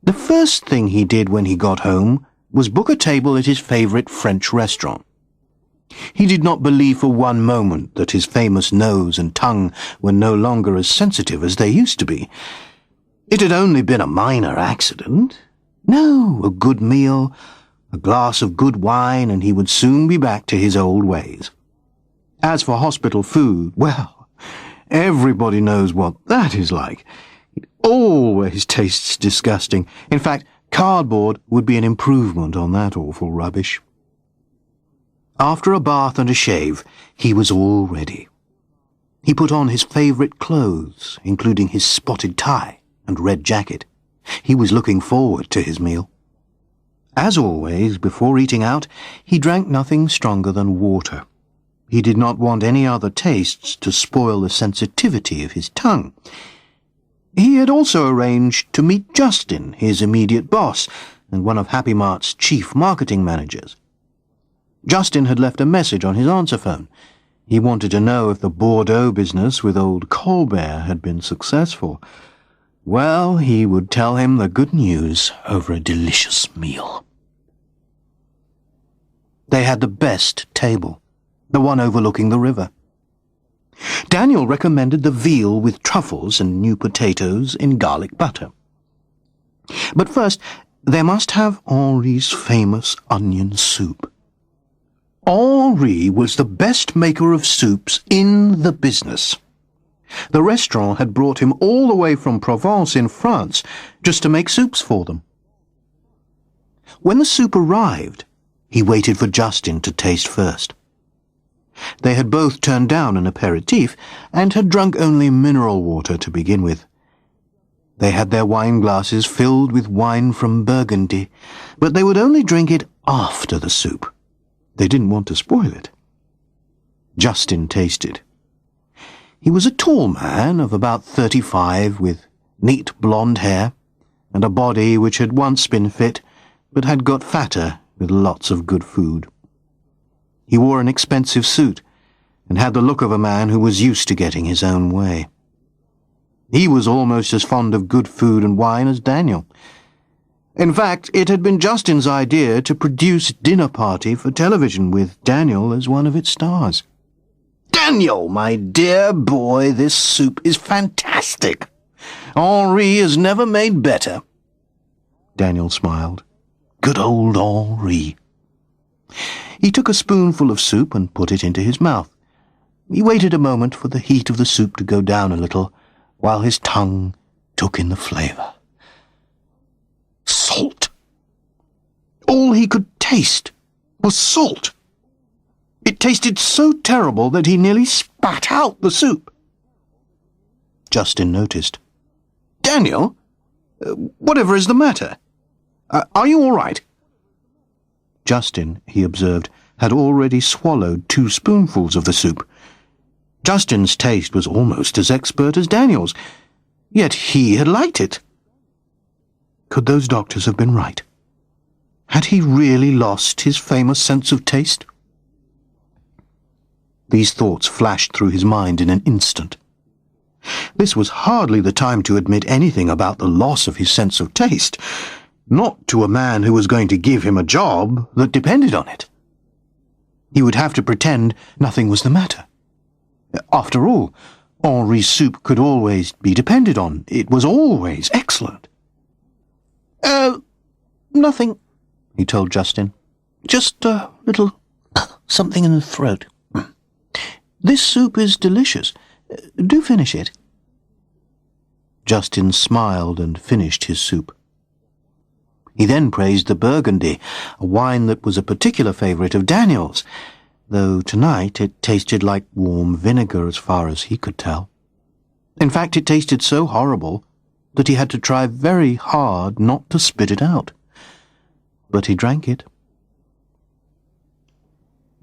The first thing he did when he got home was book a table at his favourite French restaurant. He did not believe for one moment that his famous nose and tongue were no longer as sensitive as they used to be. It had only been a minor accident. No, a good meal, a glass of good wine, and he would soon be back to his old ways. As for hospital food, well, everybody knows what that is like. It always tastes disgusting. In fact, cardboard would be an improvement on that awful rubbish. After a bath and a shave, he was all ready. He put on his favourite clothes, including his spotted tie and red jacket. He was looking forward to his meal. As always, before eating out, he drank nothing stronger than water. He did not want any other tastes to spoil the sensitivity of his tongue. He had also arranged to meet Justin, his immediate boss, and one of Happy Mart's chief marketing managers. Justin had left a message on his answer phone. He wanted to know if the Bordeaux business with old Colbert had been successful. Well, he would tell him the good news over a delicious meal. They had the best table, the one overlooking the river. Daniel recommended the veal with truffles and new potatoes in garlic butter. But first, they must have Henri's famous onion soup. Henri was the best maker of soups in the business. The restaurant had brought him all the way from Provence in France just to make soups for them. When the soup arrived, he waited for Justin to taste first. They had both turned down an aperitif and had drunk only mineral water to begin with. They had their wine glasses filled with wine from Burgundy, but they would only drink it after the soup. They didn't want to spoil it. Justin tasted. He was a tall man of about 35, with neat blonde hair and a body which had once been fit, but had got fatter with lots of good food. He wore an expensive suit and had the look of a man who was used to getting his own way. He was almost as fond of good food and wine as Daniel. In fact, it had been Justin's idea to produce Dinner Party for television with Daniel as one of its stars. "Daniel, my dear boy, this soup is fantastic. Henri has never made better." Daniel smiled. Good old Henri. He took a spoonful of soup and put it into his mouth. He waited a moment for the heat of the soup to go down a little, while his tongue took in the flavour. Salt. All he could taste was salt. It tasted so terrible that he nearly spat out the soup. Justin noticed. "Daniel, whatever is the matter? Are you all right?" Justin, he observed, had already swallowed 2 spoonfuls of the soup. Justin's taste was almost as expert as Daniel's, yet he had liked it. Could those doctors have been right? Had he really lost his famous sense of taste? These thoughts flashed through his mind in an instant. This was hardly the time to admit anything about the loss of his sense of taste, not to a man who was going to give him a job that depended on it. He would have to pretend nothing was the matter. After all, Henri's soup could always be depended on. It was always excellent. Nothing," he told Justin. "Just a little something in the throat. This soup is delicious. Do finish it." Justin smiled and finished his soup. He then praised the Burgundy, a wine that was a particular favourite of Daniel's, though tonight it tasted like warm vinegar as far as he could tell. In fact, it tasted so horrible that he had to try very hard not to spit it out. But he drank it.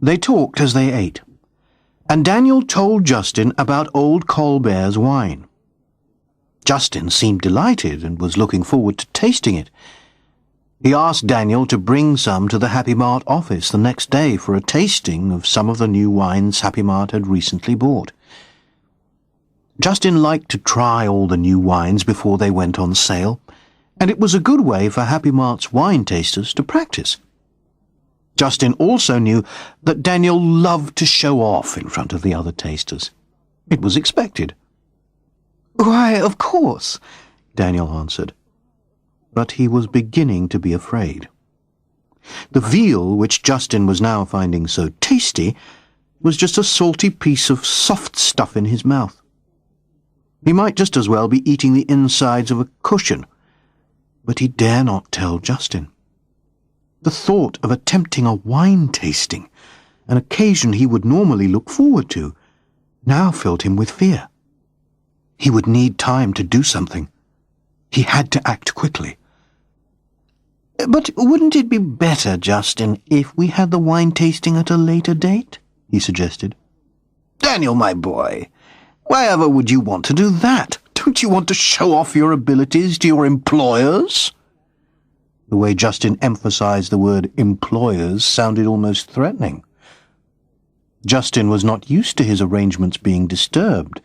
They talked as they ate, and Daniel told Justin about old Colbert's wine. Justin seemed delighted and was looking forward to tasting it. He asked Daniel to bring some to the Happy Mart office the next day for a tasting of some of the new wines Happy Mart had recently bought. Justin liked to try all the new wines before they went on sale. and it was a good way for Happy Mart's wine tasters to practice. Justin also knew that Daniel loved to show off in front of the other tasters. It was expected. "Why, of course," Daniel answered. But he was beginning to be afraid. The veal, which Justin was now finding so tasty, was just a salty piece of soft stuff in his mouth. He might just as well be eating the insides of a cushion, but he dare not tell Justin. The thought of attempting a wine tasting, an occasion he would normally look forward to, now filled him with fear. He would need time to do something. He had to act quickly. "But wouldn't it be better, Justin, if we had the wine tasting at a later date?" he suggested. "Daniel, my boy, why ever would you want to do that? Don't you want to show off your abilities to your employers?" The way Justin emphasized the word employers sounded almost threatening. Justin was not used to his arrangements being disturbed.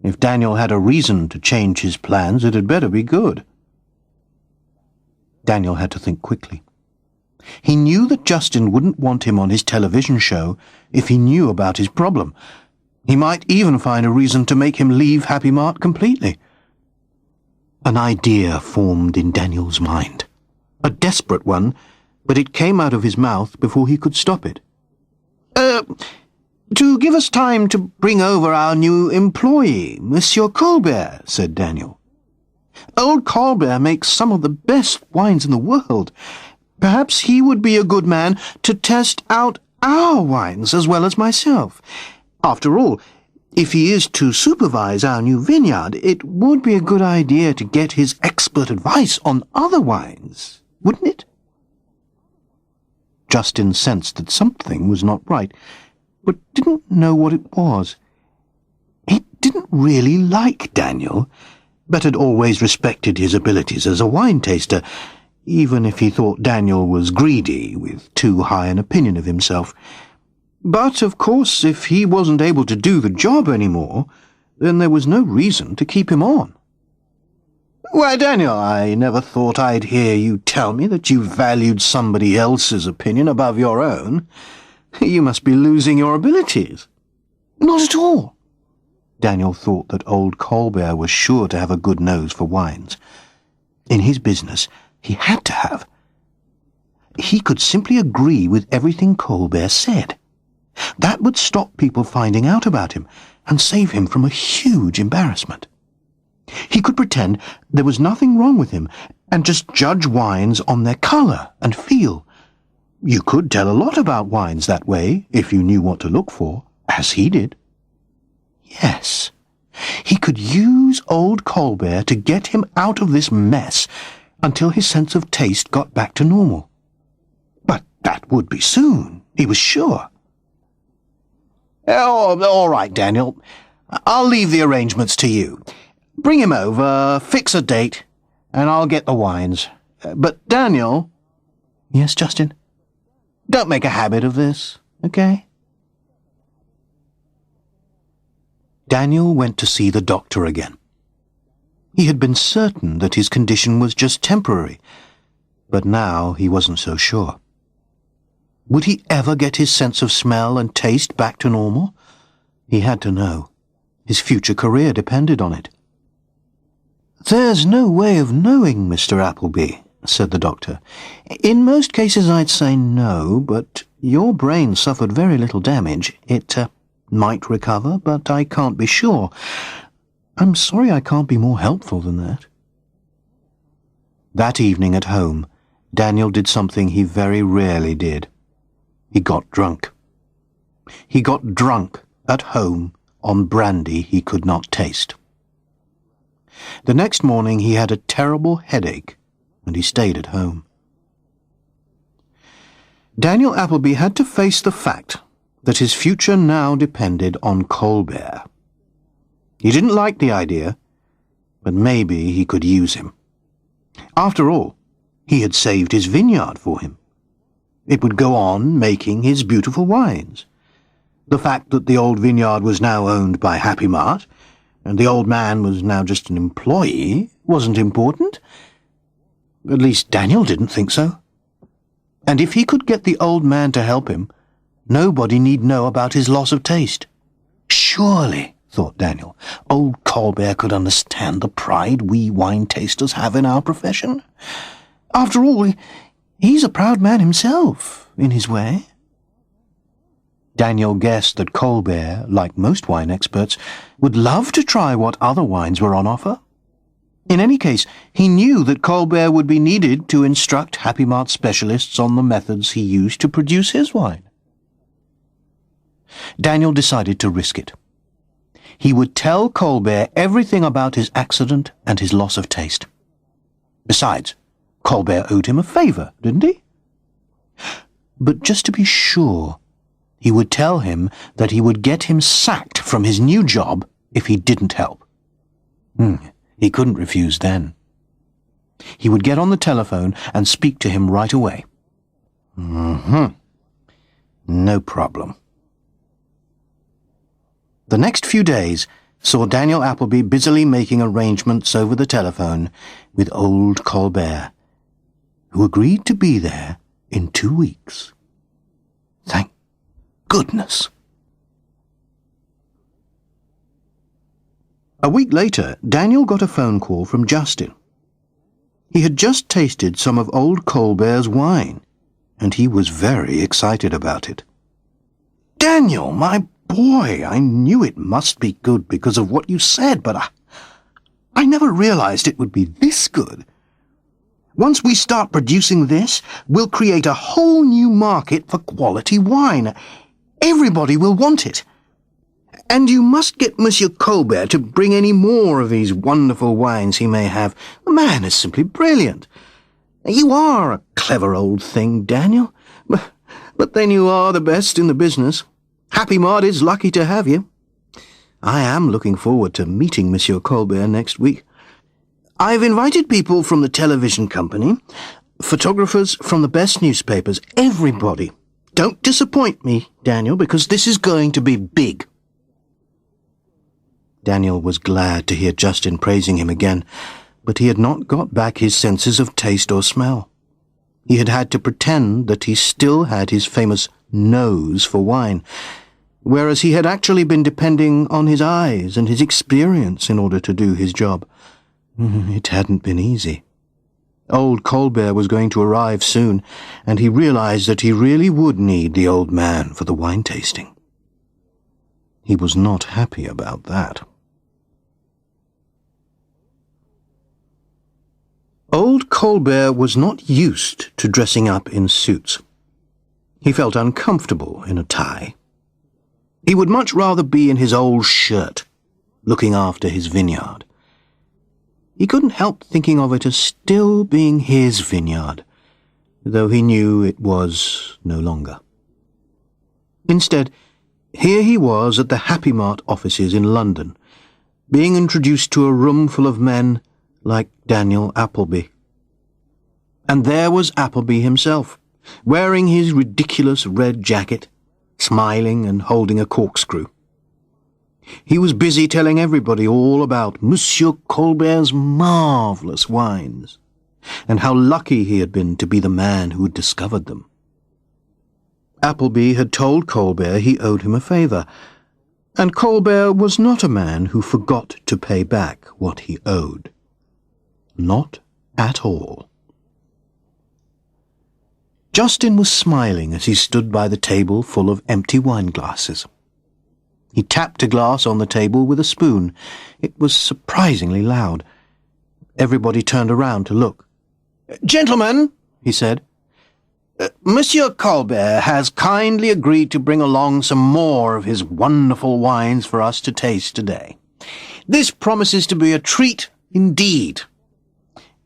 If Daniel had a reason to change his plans, it had better be good. Daniel had to think quickly. He knew that Justin wouldn't want him on his television show if he knew about his problem. He might even find a reason to make him leave Happy Mart completely. An idea formed in Daniel's mind. A desperate one, but it came out of his mouth before he could stop it. "To give us time to bring over our new employee, Monsieur Colbert," said Daniel. "Old Colbert makes some of the best wines in the world. Perhaps he would be a good man to test out our wines as well as myself. After all, if he is to supervise our new vineyard, it would be a good idea to get his expert advice on other wines, wouldn't it?" Justin sensed that something was not right, but didn't know what it was. He didn't really like Daniel, but had always respected his abilities as a wine taster, even if he thought Daniel was greedy, with too high an opinion of himself. But, of course, if he wasn't able to do the job anymore, then there was no reason to keep him on. "Why, Daniel, I never thought I'd hear you tell me that you valued somebody else's opinion above your own. You must be losing your abilities." "Not at all." Daniel thought that old Colbert was sure to have a good nose for wines. In his business, he had to have. He could simply agree with everything Colbert said. That would stop people finding out about him and save him from a huge embarrassment. He could pretend there was nothing wrong with him and just judge wines on their color and feel. You could tell a lot about wines that way if you knew what to look for, as he did. Yes, he could use old Colbert to get him out of this mess until his sense of taste got back to normal. But that would be soon, he was sure. "Oh, all right, Daniel. I'll leave the arrangements to you. Bring him over, fix a date, and I'll get the wines. But, Daniel—" "Yes, Justin?" "Don't make a habit of this, okay?" Daniel went to see the doctor again. He had been certain that his condition was just temporary, but now he wasn't so sure. Would he ever get his sense of smell and taste back to normal? He had to know. His future career depended on it. "There's no way of knowing, Mr. Appleby," said the doctor. "In most cases I'd say no, but your brain suffered very little damage. It might recover, but I can't be sure. I'm sorry I can't be more helpful than that." That evening at home, Daniel did something he very rarely did. He got drunk. He got drunk at home on brandy he could not taste. The next morning he had a terrible headache, and he stayed at home. Daniel Appleby had to face the fact that his future now depended on Colbert. He didn't like the idea, but maybe he could use him. After all, he had saved his vineyard for him. It would go on making his beautiful wines. The fact that the old vineyard was now owned by Happy Mart, and the old man was now just an employee, wasn't important. At least Daniel didn't think so. And if he could get the old man to help him, nobody need know about his loss of taste. Surely, thought Daniel, old Colbert could understand the pride we wine tasters have in our profession. After all, he's a proud man himself, in his way. Daniel guessed that Colbert, like most wine experts, would love to try what other wines were on offer. In any case, he knew that Colbert would be needed to instruct Happy Mart specialists on the methods he used to produce his wine. Daniel decided to risk it. He would tell Colbert everything about his accident and his loss of taste. Besides, Colbert owed him a favor, didn't he? But just to be sure, he would tell him that he would get him sacked from his new job if he didn't help. He couldn't refuse then. He would get on the telephone and speak to him right away. No problem. The next few days saw Daniel Appleby busily making arrangements over the telephone with old Colbert, who agreed to be there in 2 weeks. Thank goodness. A week later, Daniel got a phone call from Justin. He had just tasted some of old Colbert's wine, and he was very excited about it. "Daniel, my boy, I knew it must be good because of what you said, but I never realized it would be this good. Once we start producing this, we'll create a whole new market for quality wine. Everybody will want it. And you must get Monsieur Colbert to bring any more of these wonderful wines he may have. The man is simply brilliant. You are a clever old thing, Daniel, but then you are the best in the business. Happy Mart is lucky to have you. I am looking forward to meeting Monsieur Colbert next week. I've invited people from the television company, photographers from the best newspapers, everybody. Don't disappoint me, Daniel, because this is going to be big." Daniel was glad to hear Justin praising him again, but he had not got back his senses of taste or smell. He had had to pretend that he still had his famous nose for wine, whereas he had actually been depending on his eyes and his experience in order to do his job. It hadn't been easy. Old Colbert was going to arrive soon, and he realized that he really would need the old man for the wine tasting. He was not happy about that. Old Colbert was not used to dressing up in suits. He felt uncomfortable in a tie. He would much rather be in his old shirt, looking after his vineyard. He couldn't help thinking of it as still being his vineyard, though he knew it was no longer. Instead, here he was at the Happy Mart offices in London, being introduced to a room full of men like Daniel Appleby. And there was Appleby himself, wearing his ridiculous red jacket, smiling and holding a corkscrew. He was busy telling everybody all about Monsieur Colbert's marvellous wines, and how lucky he had been to be the man who had discovered them. Appleby had told Colbert he owed him a favour, and Colbert was not a man who forgot to pay back what he owed. Not at all. Justin was smiling as he stood by the table full of empty wine glasses. He tapped a glass on the table with a spoon. It was surprisingly loud. Everybody turned around to look. "Gentlemen," he said, "Monsieur Colbert has kindly agreed to bring along some more of his wonderful wines for us to taste today. This promises to be a treat indeed.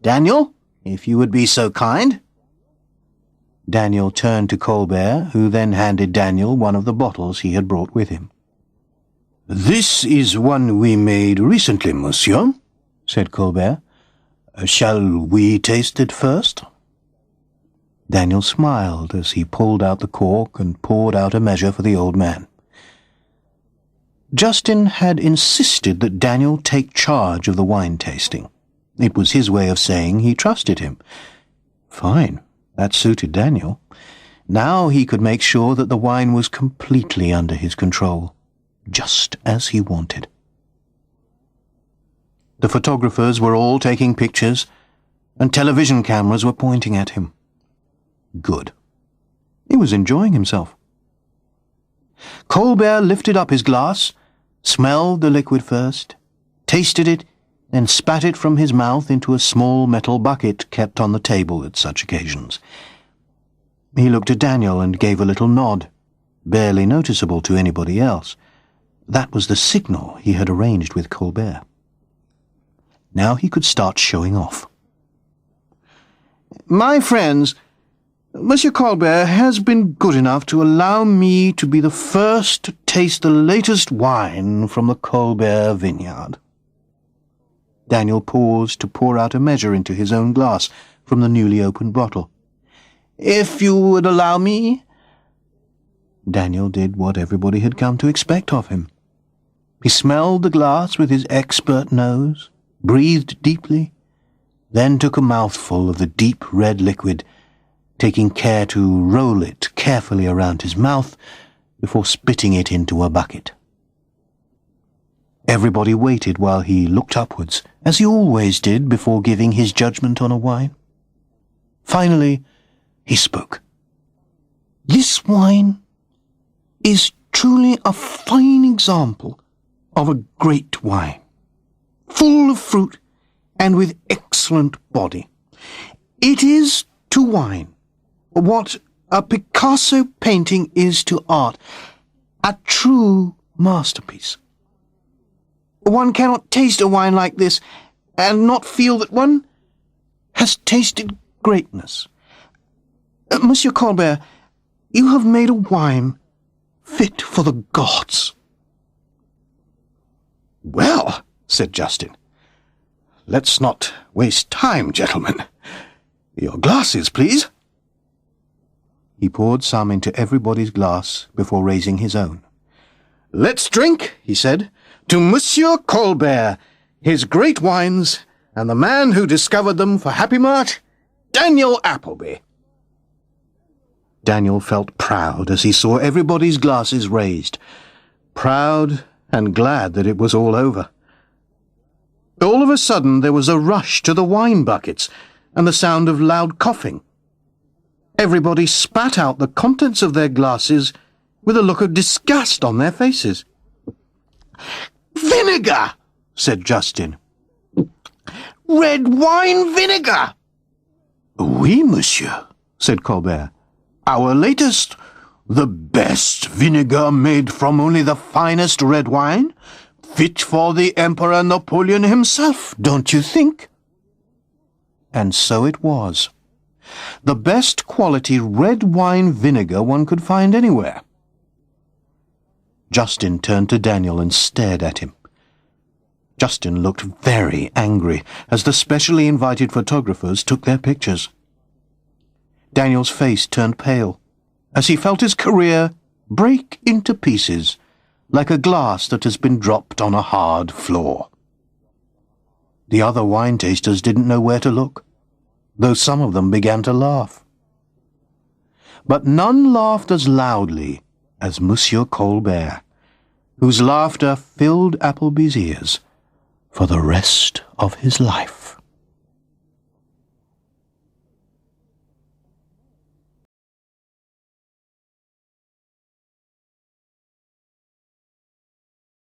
Daniel, if you would be so kind." Daniel turned to Colbert, who then handed Daniel one of the bottles he had brought with him. "This is one we made recently, monsieur," said Colbert. "Shall we taste it first?" Daniel smiled as he pulled out the cork and poured out a measure for the old man. Justin had insisted that Daniel take charge of the wine tasting, It was his way of saying he trusted him. Fine, that suited Daniel. Now he could make sure that the wine was completely under his control, just as he wanted. The photographers were all taking pictures, and television cameras were pointing at him. Good. He was enjoying himself. Colbert lifted up his glass, smelled the liquid first, tasted it, then spat it from his mouth into a small metal bucket kept on the table at such occasions. He looked at Daniel and gave a little nod, barely noticeable to anybody else. That was the signal he had arranged with Colbert. Now he could start showing off. "My friends, Monsieur Colbert has been good enough to allow me to be the first to taste the latest wine from the Colbert vineyard." Daniel paused to pour out a measure into his own glass from the newly opened bottle. "If you would allow me." Daniel did what everybody had come to expect of him. He smelled the glass with his expert nose, breathed deeply, then took a mouthful of the deep red liquid, taking care to roll it carefully around his mouth before spitting it into a bucket. Everybody waited while he looked upwards, as he always did before giving his judgment on a wine. Finally, he spoke. "This wine is truly a fine example of a great wine, full of fruit and with excellent body. It is to wine what a Picasso painting is to art, a true masterpiece. One cannot taste a wine like this and not feel that one has tasted greatness. Monsieur Colbert, you have made a wine fit for the gods." "Well," said Justin, "let's not waste time, gentlemen. Your glasses, please." He poured some into everybody's glass before raising his own. "Let's drink," he said, "to Monsieur Colbert, his great wines, and the man who discovered them for Happy Mart, Daniel Appleby." Daniel felt proud as he saw everybody's glasses raised, proud and glad that it was all over. All of a sudden there was a rush to the wine buckets and the sound of loud coughing. Everybody spat out the contents of their glasses with a look of disgust on their faces. "Vinegar!" said Justin. "Red wine vinegar!" "Oui, monsieur," said Colbert. "Our latest, the best vinegar made from only the finest red wine, fit for the Emperor Napoleon himself, don't you think?" And so it was. The best quality red wine vinegar one could find anywhere. Justin turned to Daniel and stared at him. Justin looked very angry as the specially invited photographers took their pictures. Daniel's face turned pale as he felt his career break into pieces like a glass that has been dropped on a hard floor. The other wine tasters didn't know where to look, though some of them began to laugh. But none laughed as loudly as Monsieur Colbert, whose laughter filled Appleby's ears for the rest of his life.